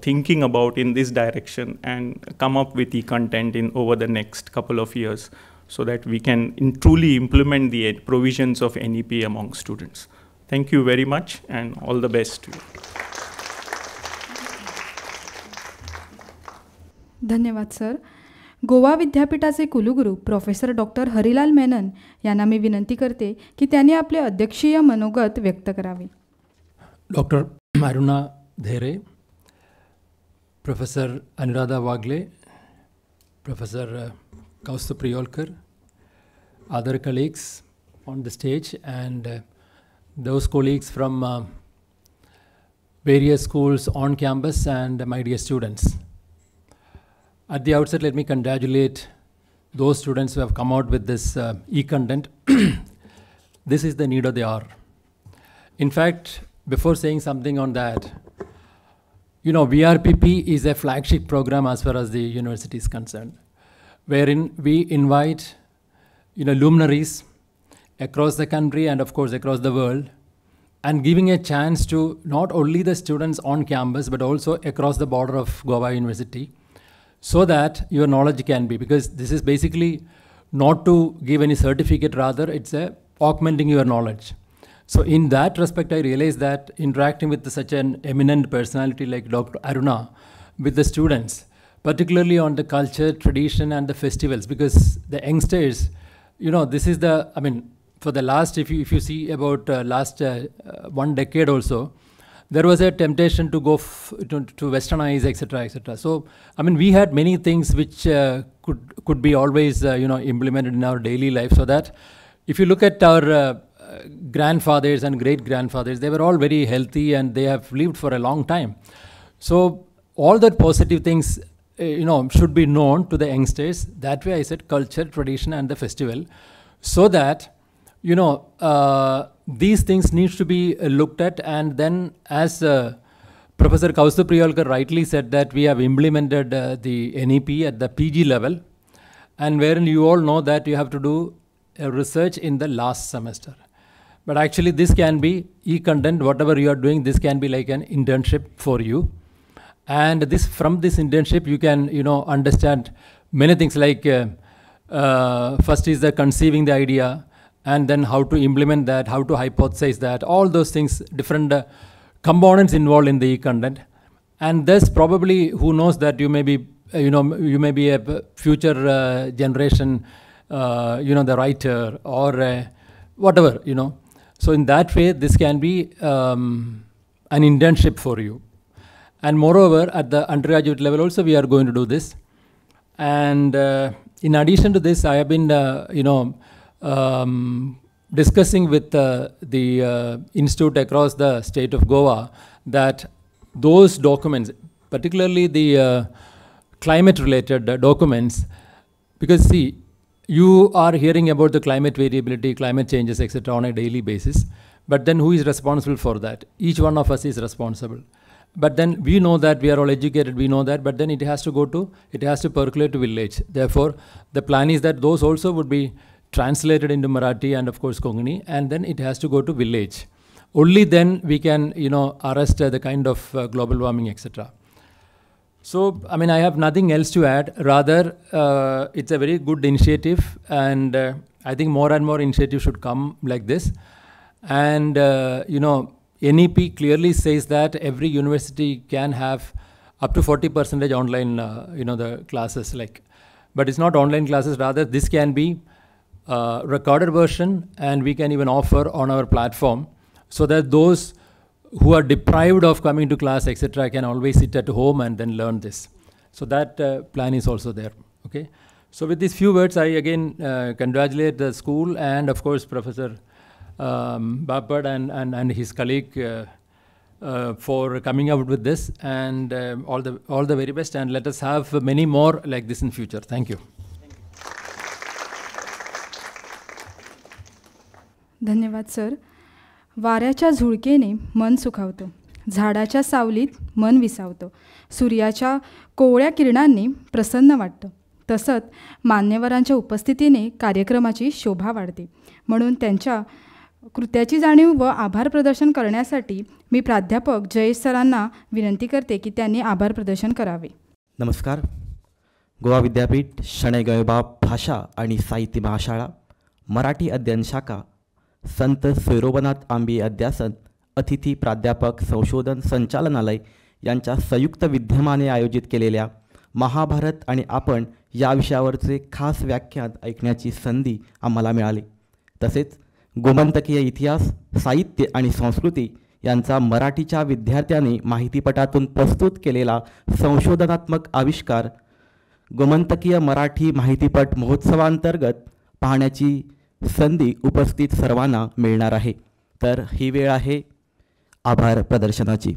thinking about in this direction and come up with e-content in over the next couple of years, so that we can truly implement the provisions of NEP among students. Thank you very much, and all the best to you. धन्यवाद सर. गोवा विद्यापीठाचे कुलगुरू प्रोफेसर डॉक्टर हरिलाल मेनन यांना मी विनंती करते की त्यांनी आपले अध्यक्षीय मनोगत व्यक्त करावे. डॉक्टर अरुणा धेरे, professor Anuradha Wagle, professor Kaustubh Priyolkar, other colleagues on the stage, and those colleagues from various schools on campus, and my dear students. At the outset, let me congratulate those students who have come out with this e-content. This is the need of the hour. In fact, before saying something on that, you know, VRPP is a flagship program as far as the university is concerned, wherein we invite, you know, luminaries across the country and of course across the world, and giving a chance to not only the students on campus but also across the border of Goa University, so that your knowledge can be, because this is basically not to give any certificate, rather it's a augmenting your knowledge. So in that respect, I realized that interacting with such an eminent personality like Dr. Aruna with the students, particularly on the culture, tradition, and the festivals, because the youngsters, you know, this is the, I mean, for the last, if you see about last 1 decade also, there was a temptation to go to westernize, etc., etc. So, I mean, we had many things which could be always, you know, implemented in our daily life, so that if you look at our grandfathers and great-grandfathers, they were all very healthy and they have lived for a long time. So, all that positive things, you know, should be known to the youngsters. That way I said culture, tradition, and the festival, so that, you know, these things need to be looked at. And then, as Professor Kaustubh Priyolkar rightly said, that we have implemented the NEP at the PG level, and wherein you all know that you have to do a research in the last semester. But actually this can be e-content, whatever you are doing, this can be like an internship for you. And this, from this internship, you can, you know, understand many things, like first is the conceiving the idea, and then how to implement that, how to hypothesize that, all those things, different components involved in the e-content. And thus probably, who knows, that you may be, you know, you may be a future generation, you know, the writer or whatever, you know. So in that way, this can be an internship for you. And moreover, at the undergraduate level also, we are going to do this. And in addition to this, I have been, you know, discussing with the institute across the state of Goa, that those documents, particularly the climate-related documents, because see, you are hearing about the climate variability, climate changes, etc. on a daily basis. But then who is responsible for that? Each one of us is responsible. But then we know that, we are all educated, we know that, but then it has to go to, it has to percolate to village. Therefore, the plan is that those also would be translated into Marathi and of course Konkani, and then it has to go to village. Only then we can, you know, arrest the kind of global warming, etc. So, I mean, I have nothing else to add. Rather, it's a very good initiative, and I think more and more initiatives should come like this. And, you know, NEP clearly says that every university can have up to 40% online, you know, the classes, like, but it's not online classes, rather this can be recorded version, and we can even offer on our platform, so that those who are deprived of coming to class, etc., can always sit at home and then learn this. So that plan is also there, okay? So with these few words, I again congratulate the school and of course Professor Bapat and his colleague for coming out with this, and all the very best, and let us have many more like this in future. Thank you. धन्यवाद सर. वाऱ्याच्या झुळकेने मन सुखावतं, झाडाच्या सावलीत मन विसावतं, सूर्याच्या कोवळ्या किरणांनी प्रसन्न वाटतं. तसंच मान्यवरांच्या उपस्थितीने कार्यक्रमाची शोभा वाढते. म्हणून त्यांच्या कृत्याची जाणीव व आभार प्रदर्शन करण्यासाठी मी प्राध्यापक जयेश सरांना विनंती करते की त्यांनी आभार प्रदर्शन करावे. नमस्कार. गोवा विद्यापीठ शणै गोंयबाब भाषा आणि साहित्य महाशाळा, मराठी अध्ययन शाखा, संत सोयरोबनाथ आंबे अध्यासन, अतिथी प्राध्यापक संशोधन संचालनालय यांच्या संयुक्त विद्यमाने आयोजित केलेल्या महाभारत आणि आपण या विषयावरचे खास व्याख्यान ऐकण्याची संधी आम्हाला मिळाली. तसेच गोमंतकीय इतिहास, साहित्य आणि संस्कृती यांचा मराठीच्या विद्यार्थ्यांनी माहितीपटातून प्रस्तुत केलेला संशोधनात्मक आविष्कार गोमंतकीय मराठी माहितीपट महोत्सवांतर्गत पाहण्याची संधी उपस्थित सर्वांना मिळणार आहे. तर ही वेळ आहे आभार प्रदर्शनाची.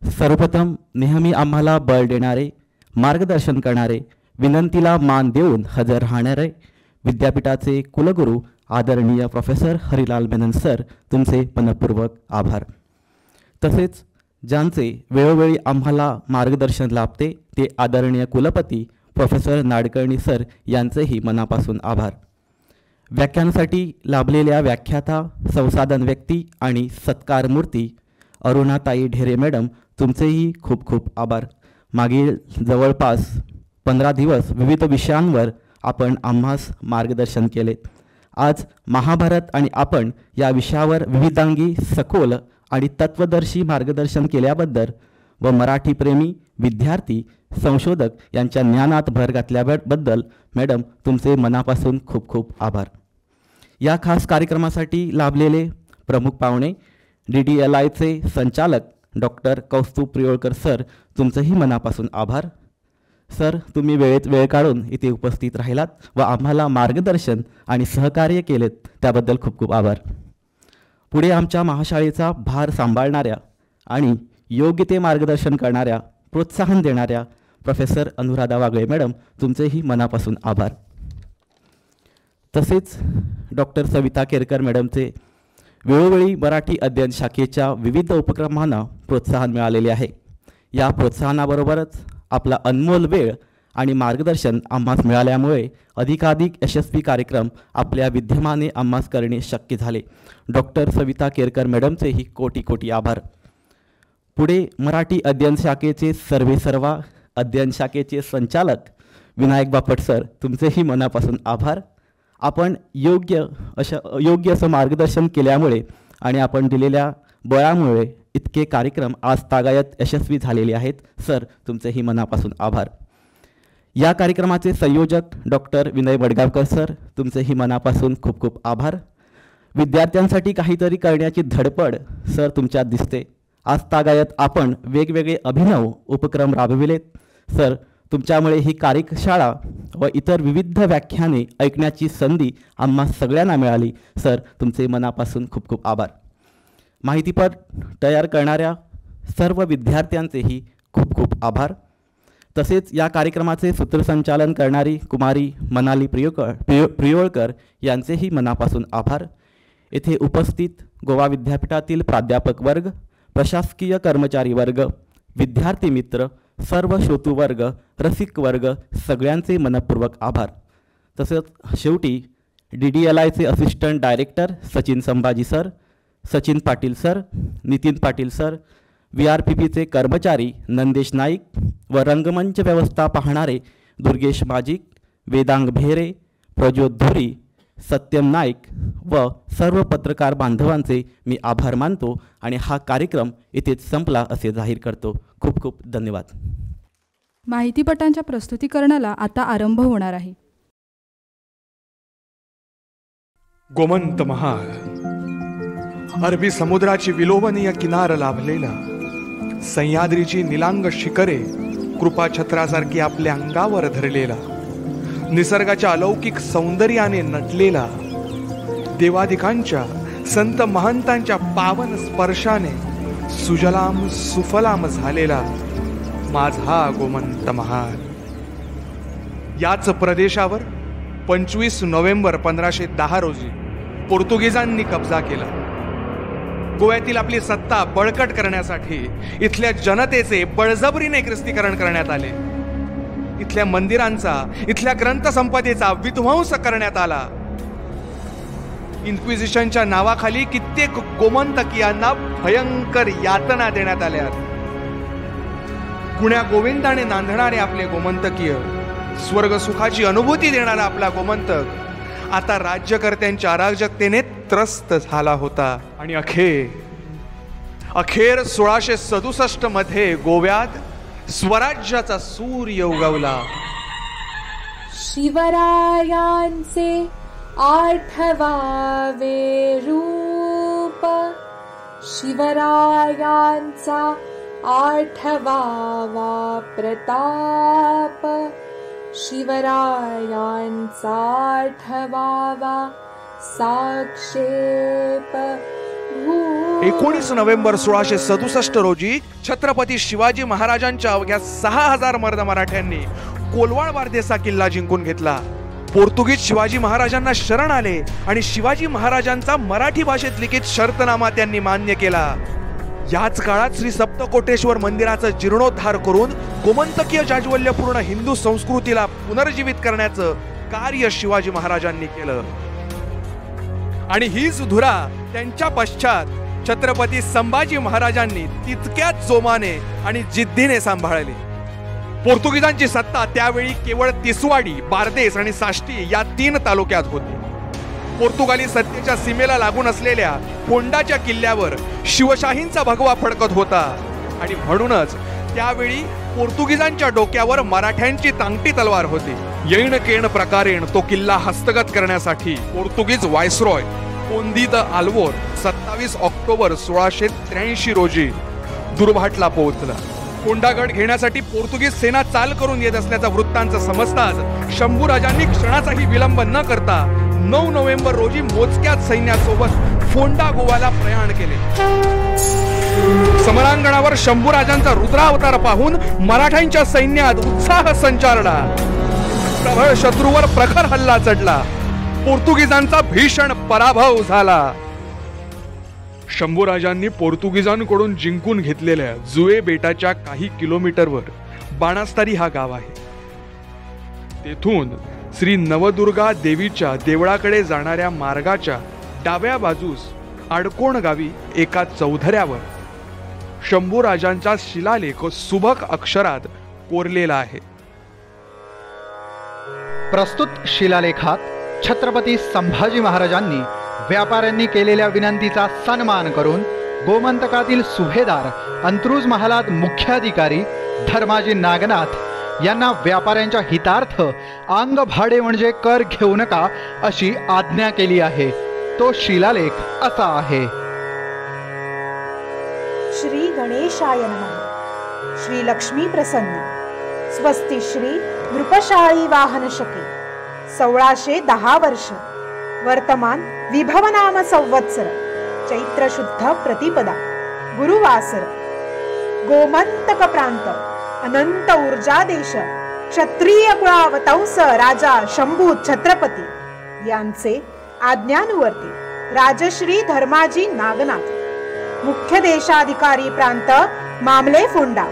सर्वप्रथम नेहमी आम्हाला बळ देणारे, मार्गदर्शन करणारे, विनंतीला मान देऊन हजर राहणारे विद्यापीठाचे कुलगुरू आदरणीय प्रोफेसर हरिलाल मेनन सर, तुमचे मनपूर्वक आभार. तसेच ज्यांचे वेळोवेळी आम्हाला मार्गदर्शन लाभते ते आदरणीय कुलपती प्रोफेसर नाडकर्णी सर, यांचेही मनापासून आभार. व्याख्यानासाठी लाभलेल्या व्याख्याता, संसाधन व्यक्ती आणि सत्कार मूर्ती अरुणाताई ढेरे मॅडम, तुमचेही खूप खूप आभार. मागील जवळपास 15 दिवस विविध विषयांवर आपण आम्हास मार्गदर्शन केले. आज महाभारत आणि आपण या विषयावर विविधांगी, सखोल आणि तत्वदर्शी मार्गदर्शन केल्याबद्दल व मराठीप्रेमी विद्यार्थी, संशोधक यांच्या ज्ञानात भर घातल्याबद्दल मॅडम, तुमचे मनापासून खूप खूप आभार. या खास कार्यक्रमासाठी लाभलेले प्रमुख पाहुणे DDLIचे संचालक डॉक्टर कौस्तुभ प्रियोळकर सर, तुमचंही मनापासून आभार. सर, तुम्ही वेळेत वेळ काढून इथे उपस्थित राहिलात व आम्हाला मार्गदर्शन आणि सहकार्य केलेत, त्याबद्दल खूप खूप आभार. पुढे आमच्या महाशाळेचा भार सांभाळणाऱ्या आणि योग्य ते मार्गदर्शन करणाऱ्या, प्रोत्साहन देणाऱ्या प्रोफेसर अनुराधा वागळे मॅडम, तुमचेही मनापासून आभार. तसेच डॉक्टर सविता केरकर मॅडमचे वेळोवेळी मराठी अध्ययन शाखेच्या विविध उपक्रमांना प्रोत्साहन मिळालेले आहे. या प्रोत्साहनाबरोबरच आपला अनमोल वेळ आणि मार्गदर्शन आम्हास मिळाल्यामुळे अधिकाधिक यशस्वी कार्यक्रम आपल्या विद्यमाने आम्हास करणे शक्य झाले. डॉक्टर सविता केरकर मॅडमचेही कोटी कोटी आभार. पुढे मराठी अध्ययन शाखेचे सर्वेसर्वा अध्ययन शाखेचे संचालक विनायक बापट सर, तुमचेही मनापासून आभार. आपण योग्य असं मार्गदर्शन केल्यामुळे आणि आपण दिलेल्या बळामुळे इतके कार्यक्रम आज तागायत यशस्वी झालेले आहेत. सर, तुमचेही मनापासून आभार. या कार्यक्रमाचे संयोजक डॉक्टर विनय मडगावकर सर, तुमचेही मनापासून खूप खूप आभार. विद्यार्थ्यांसाठी काहीतरी करण्याची धडपड सर तुमच्यात दिसते. आज तागायत आपण वेगवेगळे अभिनव उपक्रम राबविलेत. सर, तुमच्यामुळे ही कार्यशाळा व इतर विविध व्याख्याने ऐकण्याची संधी आम्हा सगळ्यांना मिळाली. सर, तुमचे मनापासून खूप खूप आभार. माहितीपट तयार करणाऱ्या सर्व विद्यार्थ्यांचेही खूप खूप आभार. तसेच या कार्यक्रमाचे सूत्रसंचालन करणारी कुमारी मनाली प्रियोळकर यांचेही मनापासून आभार. येथे उपस्थित गोवा विद्यापीठातील प्राध्यापक वर्ग, प्रशासकीय कर्मचारी वर्ग, विद्यार्थी मित्र, सर्व श्रोतृवर्ग, रसिक वर्ग सगळ्यांचे मनपूर्वक आभार. तसंच शेवटी DDLIचे assistant director Sachin Sambhaji sir, Sachin Patil sir, Nitin Patil sir, VRPPचे कर्मचारी नंदेश नाईक व रंगमंच व्यवस्था पाहणारे दुर्गेश माजिक, वेदांग भेरे, प्रज्योत धुरी, सत्यम नाईक व सर्व पत्रकार बांधवांचे मी आभार मानतो आणि हा कार्यक्रम इथेच संपला असे जाहीर करतो. खूप खूप धन्यवाद. माहितीपटांच्या प्रस्तुतीकरणाला आता आरंभ होणार आहे. गोमंत महाल, अरबी समुद्राची विलोभनीय किनार लाभलेला, सह्याद्रीची निलांग शिखरे कृपाछत्रासारखी आपल्या अंगावर धरलेला, निसर्गाच्या अलौकिक सौंदर्याने नटलेला, देवादिकांच्या संत महंतांच्या पावन स्पर्शाने सुजलाम सुफलाम झालेला माझा गोमंत महाल. याच प्रदेशावर 25 नोव्हेंबर 1510 रोजी पोर्तुगीजांनी कब्जा केला. गोव्यातील आपली सत्ता बळकट करण्यासाठी इथल्या जनतेचे बळजबरीने ख्रिस्तीकरण करण्यात आले. इथल्या मंदिरांचा, इथल्या ग्रंथसंपदेचा विध्वंस करण्यात आला. इन्क्विजिशनच्या नावाखाली कित्येक गोमंतकीयांना भयंकर यातना देण्यात आल्या. गुण्या गोविंदाने नांदणारे आपले गोमंतकीय, स्वर्ग सुखाची अनुभूती देणारा आपला गोमंतक आता राज्यकर्त्यांच्या अराजकतेने त्रस्त झाला होता. आणि अखेर 1667 मध्ये गोव्यात स्वराज्याचा सूर्य उगवला. शिवरायांचे 8वे रूप, शिवरायांचा 8वा प्रताप, शिवरायांचा 8वा साक्षेप. 19 नोव्हेंबर 1667 रोजी छत्रपती शिवाजी महाराजांच्या अवघ्या 6000 मर्द मराठ्यांनी कोलवाळ बारदेसा किल्ला जिंकून घेतला. पोर्तुगीज शिवाजी महाराजांना शरण आले आणि शिवाजी महाराजांचा मराठी भाषेत लिखित शर्तनामा त्यांनी मान्य केला. याच काळात श्री सप्तकोटेश्वर मंदिराचा जीर्णोद्धार करून गोमंतकीय जाज्वल्यपूर्ण हिंदू संस्कृतीला पुनर्जीवित करण्याचं कार्य शिवाजी महाराजांनी केलं. आणि हीच धुरा त्यांच्या पश्चात छत्रपती संभाजी महाराजांनी तितक्याच जोमाने आणि जिद्दीने सांभाळली. पोर्तुगीजांची सत्ता त्यावेळी केवळ तिसवाडी, बारदेस आणि साष्टी या 3 तालुक्यात होती. पोर्तुगाली सत्तेच्या सीमेला लागून असलेल्या फोंडाच्या किल्ल्यावर शिवशाहींचा भगवा फडकत होता. आणि म्हणूनच त्यावेळी पोर्तुगीजांच्या डोक्यावर मराठ्यांची तांगटी तलवार होती. येण केण प्रकारेण तो किल्ला हस्तगत करण्यासाठी पोर्तुगीज व्हायसरॉय कोंदी द आल्वोर 27 ऑक्टोबर 1683 रोजी दुर्भाटला पोहोचला. कोंडागड घेण्यासाठी पोर्तुगीज सेना चाल करून येत असल्याचा वृत्तांत समजताच शंभूराजांनी क्षणाचाही विलंब न करता 9 नोव्हेंबर रोजी मोजक्याच सैन्यासोबत फोंडा गोवाला प्रयाण केले. समरांगणावर शंभूराजांचा रुद्रावतार पाहून मराठ्यांच्या सैन्यात उत्साह संचारला. प्रबळ शत्रूवर प्रखर हल्ला चढला. पोर्तुगीजांचा भीषण पराभव झाला. शंभूराजांनी पोर्तुगीजांकडून जिंकून घेतलेल्या जुए बेटाच्या काही किलोमीटरवर बाणास्तारी हा गाव आहे. तेथून श्री नवदुर्गा देवीच्या देवळाकडे जाणाऱ्या मार्गाच्या डाव्या बाजूस आडकोण गावी एका चौधऱ्यावर शंभूराजांचा शिलालेख सुबक अक्षरात कोरलेला आहे. प्रस्तुत शिलालेखात छत्रपती संभाजी महाराजांनी व्यापाऱ्यांनी केलेल्या विनंतीचा सन्मान करून गोमंतकातील सुभेदार अंत्रुज महालात मुख्याधिकारी धर्माजी नागनाथ यांना व्यापाऱ्यांच्या हितार्थ अंग भाडे म्हणजे कर घेऊ नका अशी आज्ञा केली आहे. तो शिलालेख असा आहे. श्री गणेशाय नमः. श्री लक्ष्मी प्रसन्न. स्वस्ति श्री नृपशाळी वाहन शके. 1610 वर्ष. वर्तमान विभवनाम संवत्सर. चैत्र शुद्ध प्रतिपदा. गुरुवासर. गोमंतक प्रांत. अनंत ऊर्जा देश. क्षत्रिय कुळावतंस राजा शंभू छत्रपती यांचे आज्ञानुवर्ती राजश्री धर्माजी नागनाथ, मुख्य देशाधिकारी प्रांत मामले फोंडा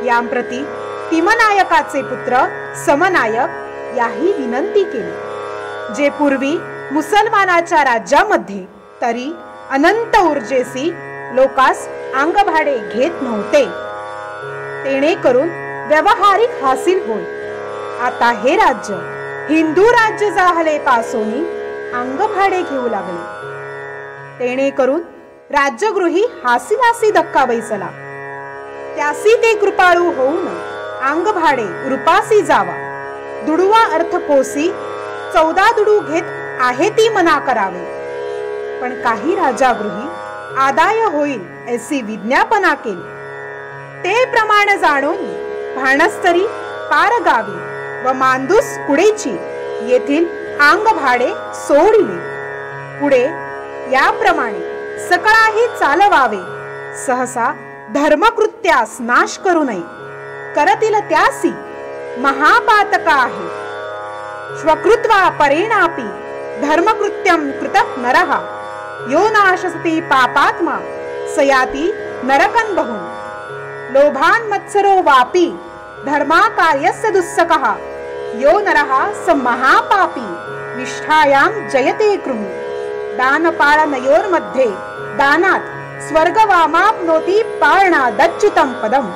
यांप्रती तिमनायकाचे पुत्र समनायक याही विनंती केली, जे पूर्वी मुसलमानाच्या राज्यामध्ये तरी अनंत ऊर्जेसी लोकास अंगभाडे घेत नव्हते, तेणे करून व्यवहारिक हासिल होय. आता हे राज्य हिंदू राज्य झाले पासोनी अंगभाडे घेऊ लागले, तेणे करून राज्यगृही हासिलासी धक्का बैसला. त्यासी ते कृपाळू होऊन अंगभाडे रूपासी जावा. दुडवा अर्थ पोसी 14 दुडू घेत आहे ती मना करावे. पण काही राजागृही आदाय होईल ऐसी विज्ञापना केली. ते प्रमाण जाणून भाणस्तरी पार गावी व मांदूस कुडेची येथील अंग भाडे सोडिले. पुढे याप्रमाणे सकळाही चालवावे, सहसा धर्मकृत्यास नाश करू नये, करतील त्यासी महापातक आहे. स्वकृत्वा परेणापि धर्मकृत्यं कृतः नरः यो नाशसति पापात्मा सयाति नरकं बहु. लोभान् मत्सरो वापि धर्माकार्यस्य दुस्सकः यो नरः स महापापी निष्ठायां जयते कृमि. दानपाळनयोर्मध्ये दानात् स्वर्गवामाप्नोति पाळनादच्युतं पदम्.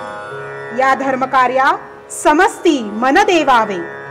या धर्मकार्या समस्ती मन देवावे.